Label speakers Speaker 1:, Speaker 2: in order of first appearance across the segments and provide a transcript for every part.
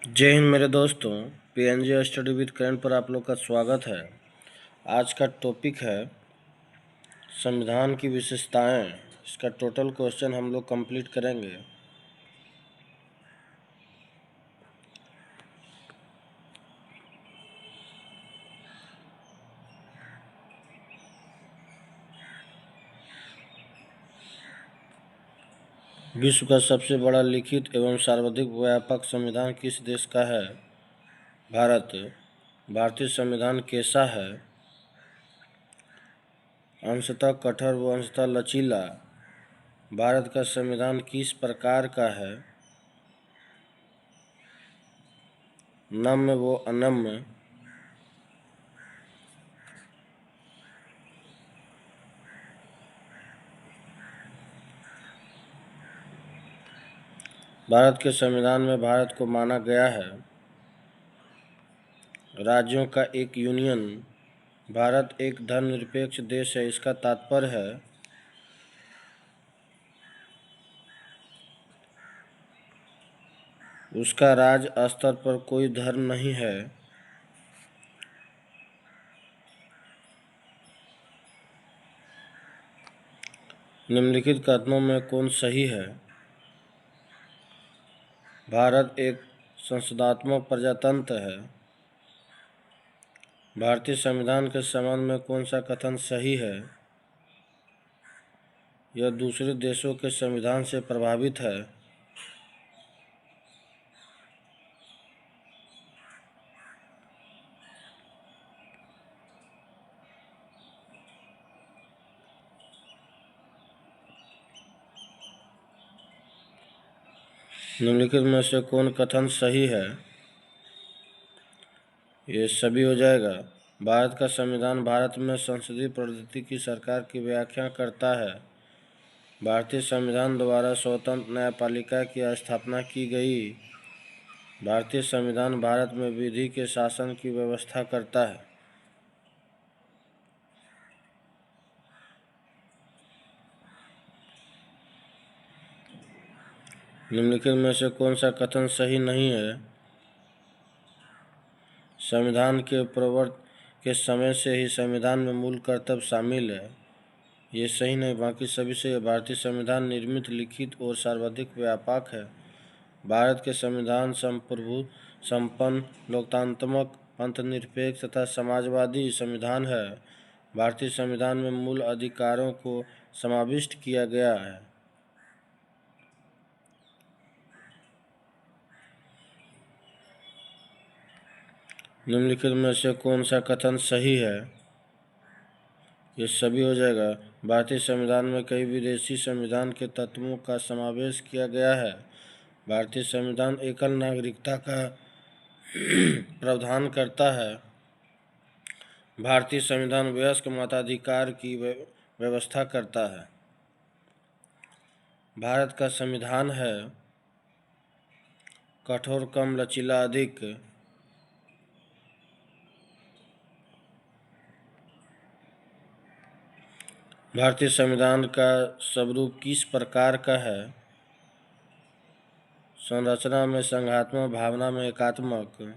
Speaker 1: जय हिंद मेरे दोस्तों। पीएनजी स्टडी विद करंट पर आप लोग का स्वागत है। आज का टॉपिक है संविधान की विशेषताएं। इसका टोटल क्वेश्चन हम लोग कंप्लीट करेंगे। विश्व का सबसे बड़ा लिखित एवं सर्वाधिक व्यापक संविधान किस देश का है? भारत। भारतीय संविधान कैसा है? अंशतः कठोर व अंशतः लचीला। भारत का संविधान किस प्रकार का है? नम्य व अनम्य। भारत के संविधान में भारत को माना गया है राज्यों का एक यूनियन। भारत एक धर्मनिरपेक्ष देश है। इसका तात्पर्य है उसका राज्य स्तर पर कोई धर्म नहीं है। निम्नलिखित कथनों में कौन सही है? भारत एक संसदात्मक प्रजातंत्र है। भारतीय संविधान के संबंध में कौन सा कथन सही है? यह दूसरे देशों के संविधान से प्रभावित है। निम्नलिखित में से कौन कथन सही है? ये सभी हो जाएगा। भारत का संविधान भारत में संसदीय पद्धति की सरकार की व्याख्या करता है। भारतीय संविधान द्वारा स्वतंत्र न्यायपालिका की स्थापना की गई। भारतीय संविधान भारत में विधि के शासन की व्यवस्था करता है। निम्नलिखित में से कौन सा कथन सही नहीं है? संविधान के प्रवर्तन के समय से ही संविधान में मूल कर्तव्य शामिल है। ये सही नहीं, बाकी सभी सही है। भारतीय संविधान निर्मित, लिखित और सर्वाधिक व्यापक है। भारत के संविधान संप्रभु, संपन्न, लोकतांत्रिक, पंथनिरपेक्ष तथा समाजवादी संविधान है। भारतीय संविधान में मूल अधिकारों को समाविष्ट किया गया है। निम्नलिखित में से कौन सा कथन सही है? ये सभी हो जाएगा। भारतीय संविधान में कई विदेशी संविधान के तत्वों का समावेश किया गया है। भारतीय संविधान एकल नागरिकता का प्रावधान करता है। भारतीय संविधान वयस्क मताधिकार की व्यवस्था करता है। भारत का संविधान है कठोर कम लचीला अधिक। भारतीय संविधान का स्वरूप किस प्रकार का है? संरचना में संघात्मक, भावना में एकात्मक।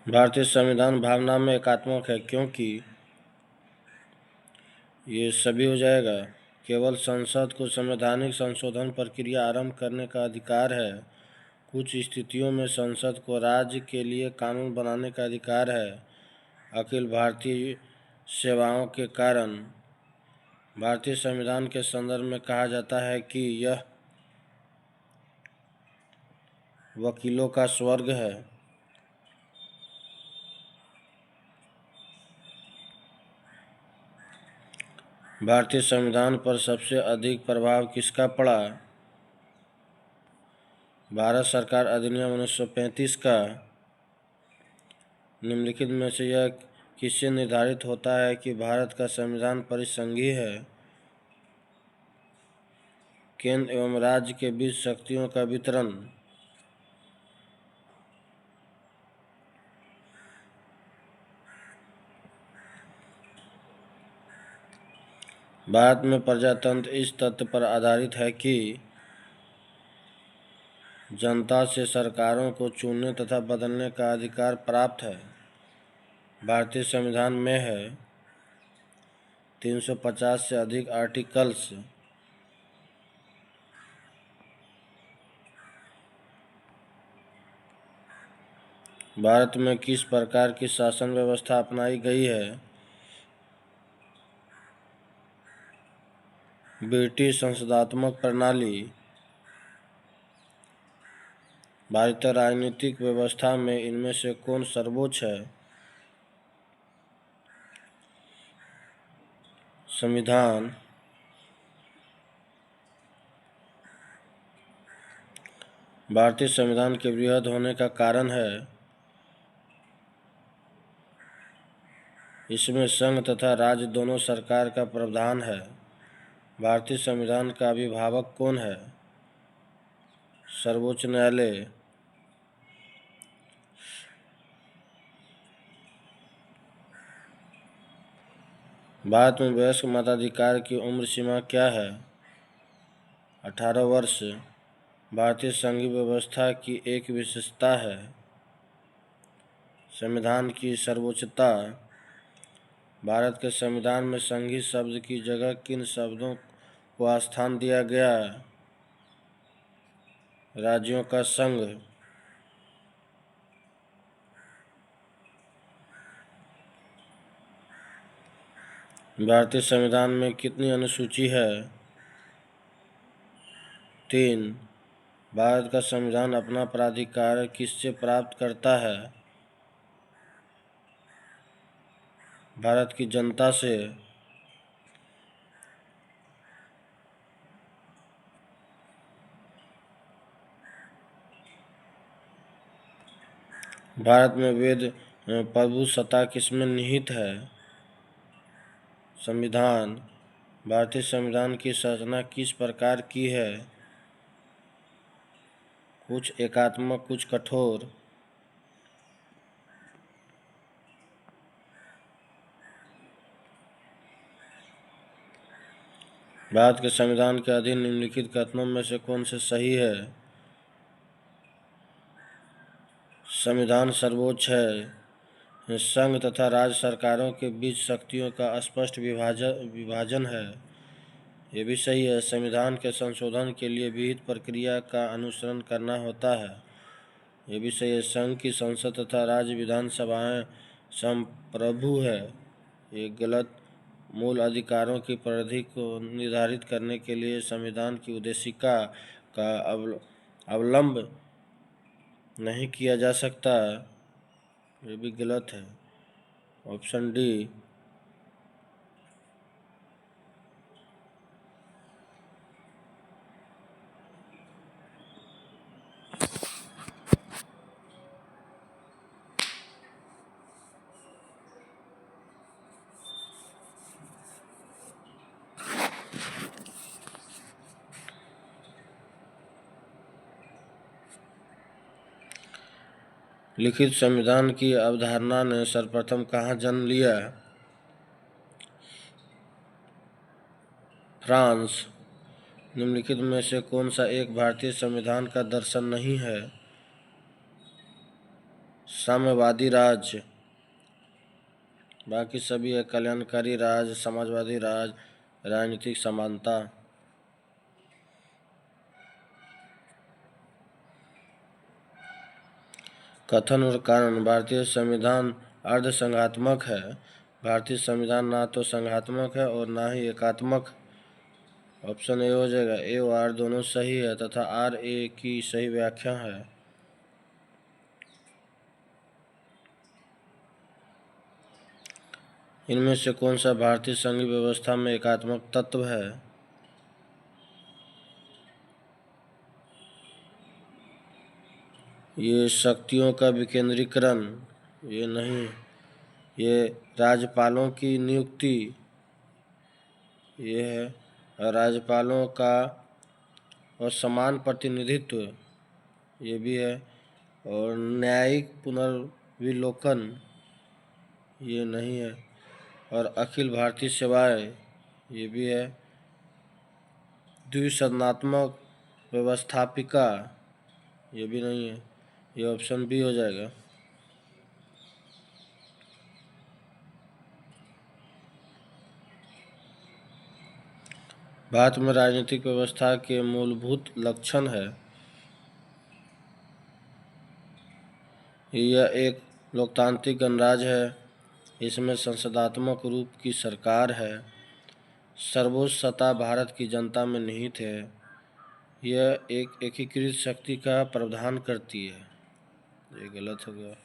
Speaker 1: भारतीय संविधान भावना में एकात्मक है क्योंकि ये सभी हो जाएगा। केवल संसद को संवैधानिक संशोधन प्रक्रिया आरंभ करने का अधिकार है। कुछ स्थितियों में संसद को राज्य के लिए कानून बनाने का अधिकार है। अखिल भारतीय सेवाओं के कारण भारतीय संविधान के संदर्भ में कहा जाता है कि यह वकीलों का स्वर्ग है। भारतीय संविधान पर सबसे अधिक प्रभाव किसका पड़ा? भारत सरकार अधिनियम 1935 का। निम्नलिखित में से यह किससे निर्धारित होता है कि भारत का संविधान परिसंघीय है? केंद्र एवं राज्य के बीच शक्तियों का वितरण। भारत में प्रजातंत्र इस तथ्य पर आधारित है कि जनता से सरकारों को चुनने तथा बदलने का अधिकार प्राप्त है। भारतीय संविधान में है 350 से अधिक आर्टिकल्स। भारत में किस प्रकार की शासन व्यवस्था अपनाई गई है? ब्रिटिश संसदात्मक प्रणाली। भारतीय राजनीतिक व्यवस्था में इनमें से कौन सर्वोच्च है? संविधान। भारतीय संविधान के वृहद होने का कारण है इसमें संघ तथा राज्य दोनों सरकार का प्रावधान है। भारतीय संविधान का अभिभावक कौन है? सर्वोच्च न्यायालय। भारत में वयस्क मताधिकार की उम्र सीमा क्या है? 18 वर्ष। भारतीय संघीय व्यवस्था की एक विशेषता है संविधान की सर्वोच्चता। भारत के संविधान में संघीय शब्द की जगह किन शब्दों को स्थान दिया गया? राज्यों का संघ। भारतीय संविधान में कितनी अनुसूची है? 3। भारत का संविधान अपना प्राधिकार किससे प्राप्त करता है? भारत की जनता से। भारत में वेद प्रभुसत्ता किसमें निहित है? संविधान। भारतीय संविधान की संरचना किस प्रकार की है? कुछ एकात्मक, कुछ कठोर। भारत के संविधान के अधीन निम्नलिखित कथनों में से कौन से सही है? संविधान सर्वोच्च है। संघ तथा राज्य सरकारों के बीच शक्तियों का स्पष्ट विभाजन है। ये भी सही है। संविधान के संशोधन के लिए विहित प्रक्रिया का अनुसरण करना होता है। ये भी सही है। संघ की संसद तथा राज्य विधानसभाएं संप्रभु है। ये गलत। मूल अधिकारों की परिधि को निर्धारित करने के लिए संविधान की उद्देशिका का अवलंब नहीं किया जा सकता। ये भी गलत है। Option D. लिखित संविधान की अवधारणा ने सर्वप्रथम कहाँ जन्म लिया? फ्रांस। निम्नलिखित में से कौन सा एक भारतीय संविधान का दर्शन नहीं है? साम्यवादी राज्य। बाकी सभी है कल्याणकारी राज्य, समाजवादी राज्य, राजनीतिक समानता। कथन और कारण। भारतीय संविधान अर्धसंघात्मक है। भारतीय संविधान ना तो संघात्मक है और ना ही एकात्मक। ऑप्शन ए हो जाएगा। ए और आर दोनों सही है तथा आर ए की सही व्याख्या है। इनमें से कौन सा भारतीय संघीय व्यवस्था में एकात्मक तत्व है? ये शक्तियों का विकेंद्रीकरण। ये नहीं। ये राज्यपालों की नियुक्ति। ये है राज्यपालों का और समान प्रतिनिधित्व। ये भी है। और न्यायिक पुनर्विलोकन। ये नहीं है। और अखिल भारतीय सेवाएं। ये भी है। द्विसदनात्मक व्यवस्थापिका, ये भी नहीं है, ये ऑप्शन बी हो जाएगा। भारत में राजनीतिक व्यवस्था के मूलभूत लक्षण है। यह एक लोकतांत्रिक गणराज्य है। इसमें संसदात्मक रूप की सरकार है। सर्वोच्च सत्ता भारत की जनता में निहित है। यह एक एकीकृत शक्ति का प्रावधान करती है। ये गलत हो गया।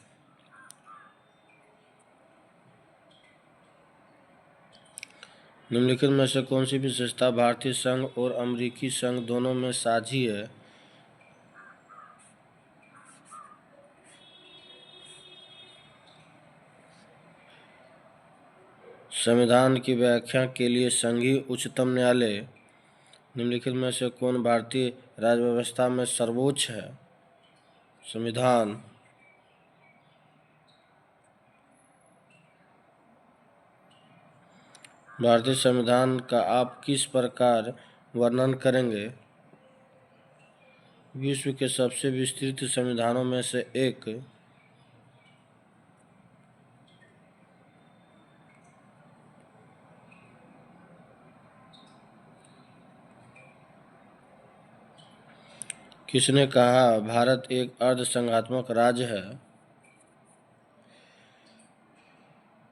Speaker 1: निम्नलिखित में से कौन सी विशेषता भारतीय संघ और अमेरिकी संघ दोनों में साझी है? संविधान की व्याख्या के लिए संघीय उच्चतम न्यायालय। निम्नलिखित में से कौन भारतीय राज्य व्यवस्था में सर्वोच्च है? संविधान। भारतीय संविधान का आप किस प्रकार वर्णन करेंगे? विश्व के सबसे विस्तृत संविधानों में से एक। किसने कहा भारत एक अर्धसंघात्मक राज्य है?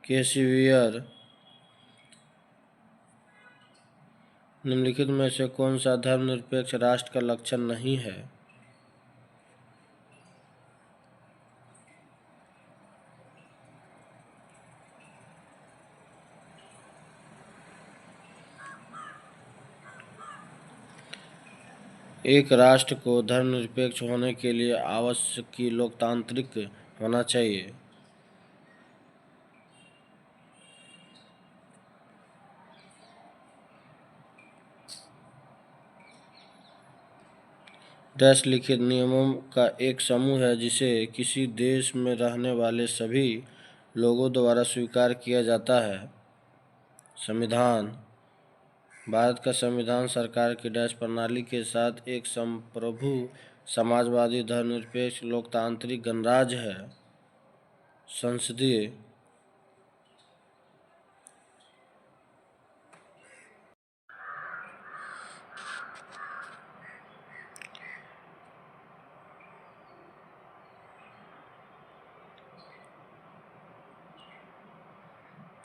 Speaker 1: केशिवियर। निम्नलिखित में से कौन सा धर्मनिरपेक्ष राष्ट्र का लक्षण नहीं है? एक राष्ट्र को धर्मनिरपेक्ष होने के लिए आवश्यक कि लोकतांत्रिक होना चाहिए। डैश लिखित नियमों का एक समूह है जिसे किसी देश में रहने वाले सभी लोगों द्वारा स्वीकार किया जाता है। संविधान। भारत का संविधान सरकार की डैश प्रणाली के साथ एक संप्रभु समाजवादी धर्मनिरपेक्ष लोकतांत्रिक गणराज्य है। संसदीय।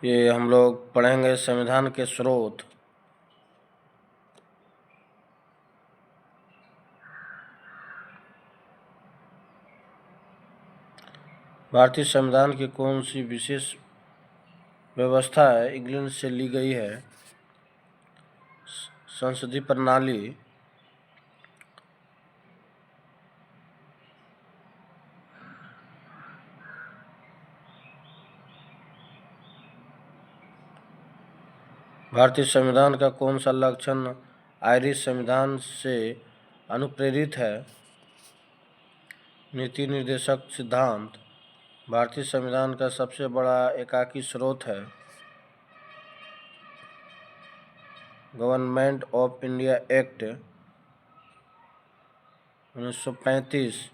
Speaker 1: ये हम लोग पढ़ेंगे संविधान के स्रोत। भारतीय संविधान की कौन सी विशेष व्यवस्था है इंग्लैंड से ली गई है? संसदीय प्रणाली। भारतीय संविधान का कौन सा लक्षण आयरिश संविधान से अनुप्रेरित है? नीति निर्देशक सिद्धांत। भारतीय संविधान का सबसे बड़ा एकाकी स्रोत है। Government of India act 1935।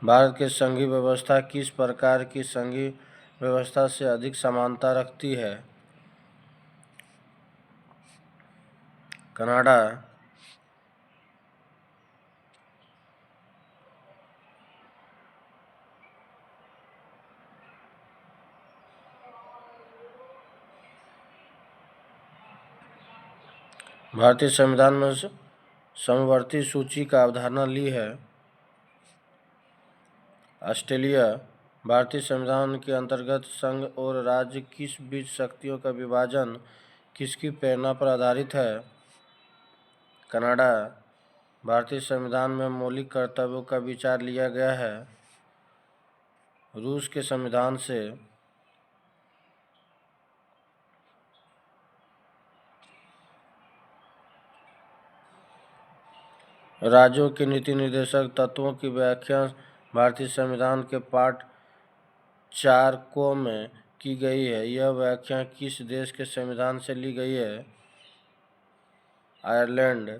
Speaker 1: Bharat के संघीय व्यवस्था किस प्रकार की संघीय व्यवस्था से अधिक समानता रखती है? कनाडा। भारतीय संविधान में समवर्ती सूची का अवधारणा ली है। ऑस्ट्रेलिया। भारतीय संविधान के अंतर्गत संघ और राज्य किस बीच शक्तियों का विभाजन किसकी प्रेरणा पर आधारित है? कनाडा। भारतीय संविधान में मौलिक कर्तव्यों का विचार लिया गया है। रूस के संविधान से। राज्यों के नीति निर्देशक तत्वों की व्याख्या भारतीय संविधान के पाठ 4 को में की गई है। यह व्याख्या किस देश के संविधान से ली गई है? आयरलैंड।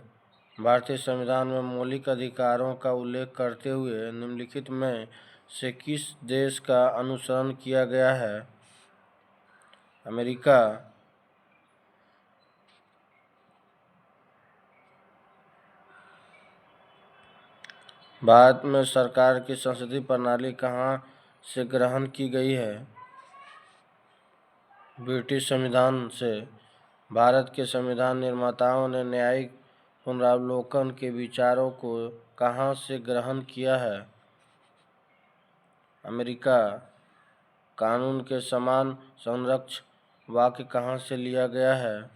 Speaker 1: भारतीय संविधान में मौलिक अधिकारों का उल्लेख करते हुए निम्नलिखित में से किस देश का अनुसरण किया गया है? अमेरिका। भारत में सरकार की संसदीय प्रणाली कहाँ से ग्रहण की गई है? ब्रिटिश संविधान से। भारत के संविधान निर्माताओं ने न्यायिक पुनरावलोकन के विचारों को कहाँ से ग्रहण किया है? अमेरिका। कानून के समान संरक्षण वाक्य कहाँ से लिया गया है?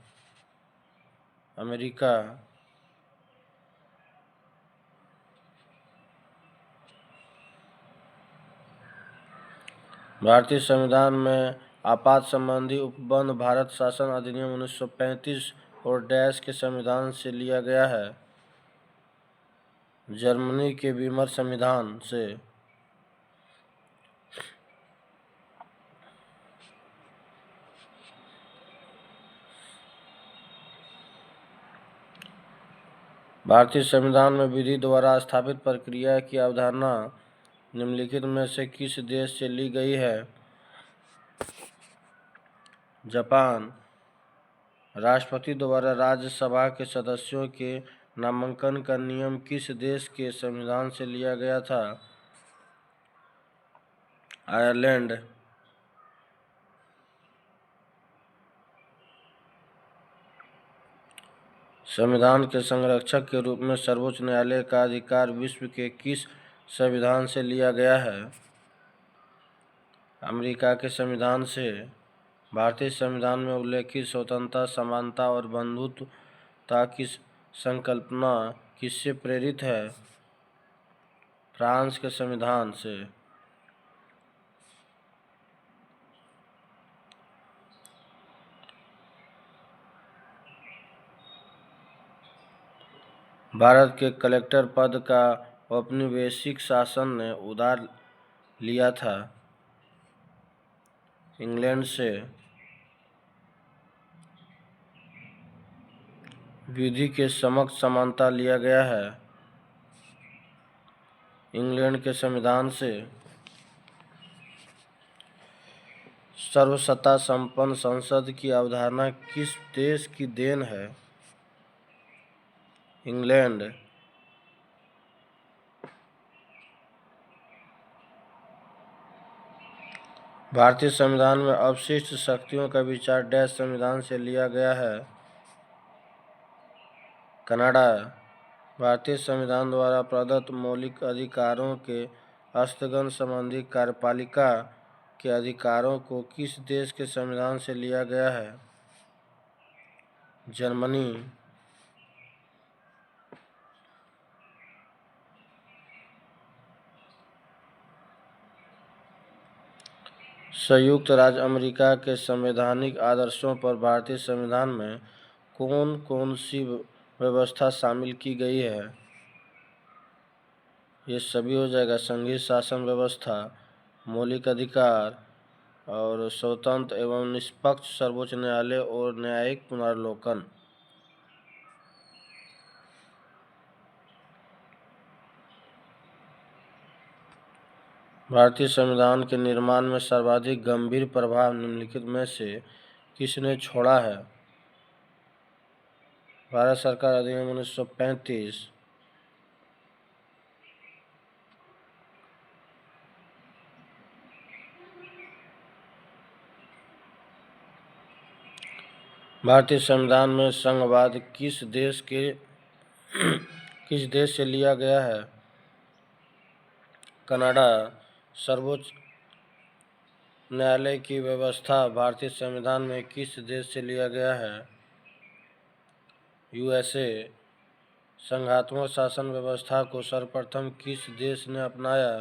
Speaker 1: अमेरिका। भारतीय संविधान में आपात संबंधी उपबंध भारत शासन अधिनियम 1935 और डैश के संविधान से लिया गया है? जर्मनी के वीमर संविधान से। भारतीय संविधान में विधि द्वारा स्थापित प्रक्रिया की अवधारणा निम्नलिखित में से किस देश से ली गई है? जापान। राष्ट्रपति द्वारा राज्यसभा के सदस्यों के नामांकन का नियम किस देश के संविधान से लिया गया था? आयरलैंड। संविधान के संरक्षक के रूप में सर्वोच्च न्यायालय का अधिकार विश्व के किस संविधान से लिया गया है? अमेरिका के संविधान से। भारतीय संविधान में उल्लेखित स्वतंत्रता, समानता और बंधुत्वता की संकल्पना किससे प्रेरित है? फ्रांस के संविधान से। भारत के कलेक्टर पद का औपनिवेशिक शासन ने उधार लिया था? इंग्लैंड से। विधि के समक्ष समानता लिया गया है? इंग्लैंड के संविधान से। सर्वसत्ता संपन्न संसद की अवधारणा किस देश की देन है? इंग्लैंड। भारतीय संविधान में अवशिष्ट शक्तियों का विचार डैश संविधान से लिया गया है? कनाडा। भारतीय संविधान द्वारा प्रदत्त मौलिक अधिकारों के स्थगन संबंधी कार्यपालिका के अधिकारों को किस देश के संविधान से लिया गया है? जर्मनी। संयुक्त राज्य अमेरिका के संवैधानिक आदर्शों पर भारतीय संविधान में कौन कौन सी व्यवस्था शामिल की गई है? ये सभी हो जाएगा। संघीय शासन व्यवस्था, मौलिक अधिकार और स्वतंत्र एवं निष्पक्ष सर्वोच्च न्यायालय और न्यायिक पुनर्लोकन। भारतीय संविधान के निर्माण में सर्वाधिक गंभीर प्रभाव निम्नलिखित में से किसने छोड़ा है? भारत सरकार अधिनियम 1935। भारतीय संविधान में संघवाद किस देश से लिया गया है? कनाडा। सर्वोच्च न्यायालय की व्यवस्था भारतीय संविधान में किस देश से लिया गया है? यूएसए। संघात्मक शासन व्यवस्था को सर्वप्रथम किस देश ने अपनाया?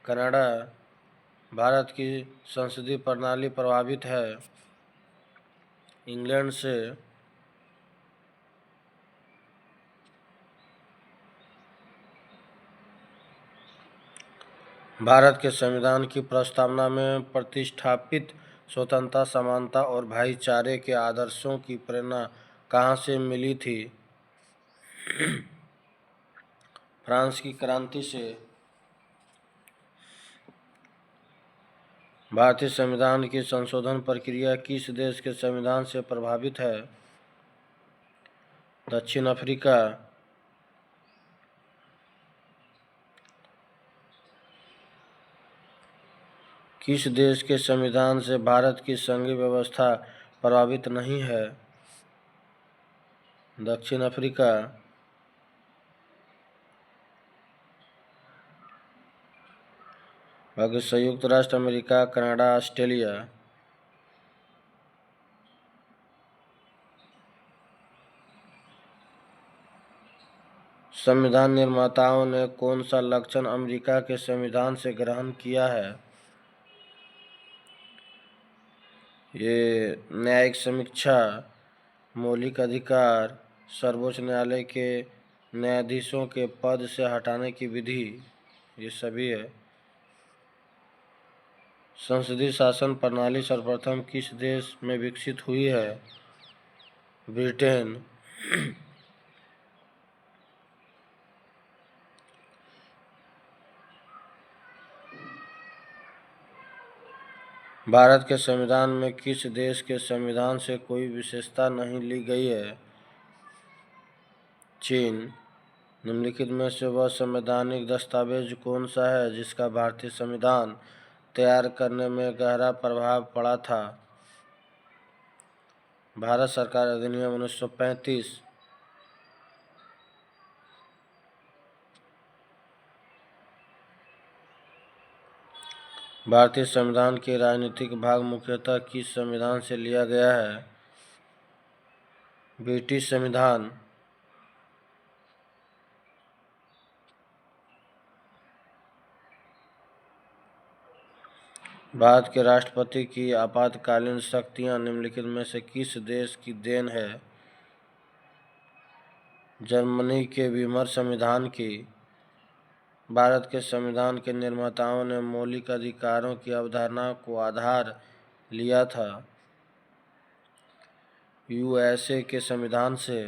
Speaker 1: कनाडा। भारत की संसदीय प्रणाली प्रभावित है? इंग्लैंड से। भारत के संविधान की प्रस्तावना में प्रतिष्ठापित स्वतंत्रता, समानता और भाईचारे के आदर्शों की प्रेरणा कहाँ से मिली थी? फ्रांस की क्रांति से। भारतीय संविधान की संशोधन प्रक्रिया किस देश के संविधान से प्रभावित है? दक्षिण अफ्रीका। किस देश के संविधान से भारत की संघीय व्यवस्था प्रभावित नहीं है? दक्षिण अफ्रीका। बाकी संयुक्त राष्ट्र अमेरिका, कनाडा, ऑस्ट्रेलिया। संविधान निर्माताओं ने कौन सा लक्षण अमेरिका के संविधान से ग्रहण किया है? ये न्यायिक समीक्षा, मौलिक अधिकार, सर्वोच्च न्यायालय के न्यायाधीशों के पद से हटाने की विधि, ये सभी है। संसदीय शासन प्रणाली सर्वप्रथम किस देश में विकसित हुई है? ब्रिटेन। भारत के संविधान में किस देश के संविधान से कोई विशेषता नहीं ली गई है? चीन। निम्नलिखित में से वह संवैधानिक दस्तावेज कौन सा है जिसका भारतीय संविधान तैयार करने में गहरा प्रभाव पड़ा था? भारत सरकार अधिनियम 1935। भारतीय संविधान के राजनीतिक भाग मुख्यतः किस संविधान से लिया गया है? ब्रिटिश संविधान। भारत के राष्ट्रपति की आपातकालीन शक्तियां निम्नलिखित में से किस देश की देन है? जर्मनी के वीमर संविधान की। भारत के संविधान के निर्माताओं ने मौलिक अधिकारों की अवधारणा को आधार लिया था। यूएसए के संविधान से।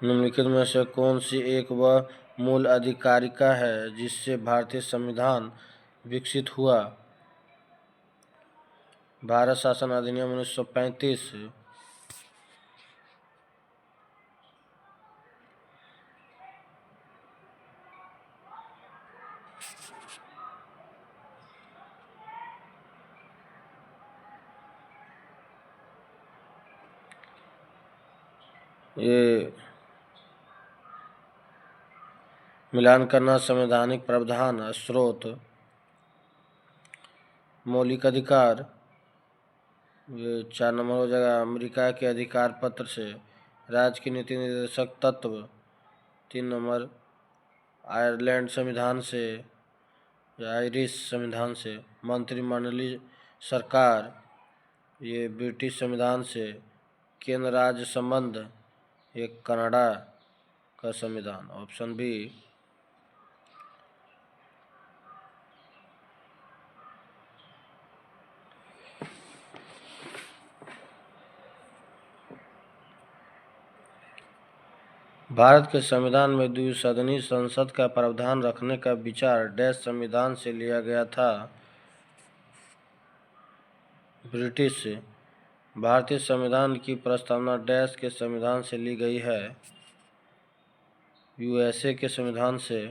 Speaker 1: निम्नलिखित में से कौन सी एक वह मूल अधिकारिका है जिससे भारतीय संविधान विकसित हुआ? भारत शासन अधिनियम 1935। ये मिलान करना संवैधानिक प्रावधान, स्रोत, मौलिक अधिकार, ये 4 नंबर हो जाएगा। अमेरिका के अधिकार पत्र से। राज्य की नीति निर्देशक तत्व, 3 नंबर। आयरलैंड संविधान से या आयरिश संविधान से। मंत्रिमंडलीय सरकार, ये ब्रिटिश संविधान से। केंद्र राज्य संबंध, ये कनाडा का संविधान, ऑप्शन बी। भारत के संविधान में द्विसदनीय संसद का प्रावधान रखने का विचार डैश संविधान से लिया गया था? ब्रिटिश से। भारतीय संविधान की प्रस्तावना डैश के संविधान से ली गई है? यूएसए के संविधान से।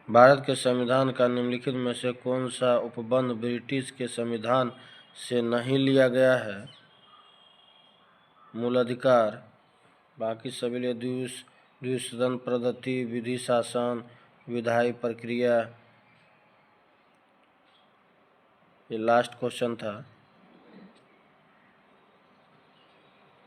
Speaker 1: भारत के संविधान का निम्नलिखित में से कौन सा उपबंध ब्रिटिश के संविधान से नहीं लिया गया है? मूल अधिकार। बाकी सभी लिए द्विसदन पद्धति, विधि शासन, विधायी प्रक्रिया। ये लास्ट क्वेश्चन था।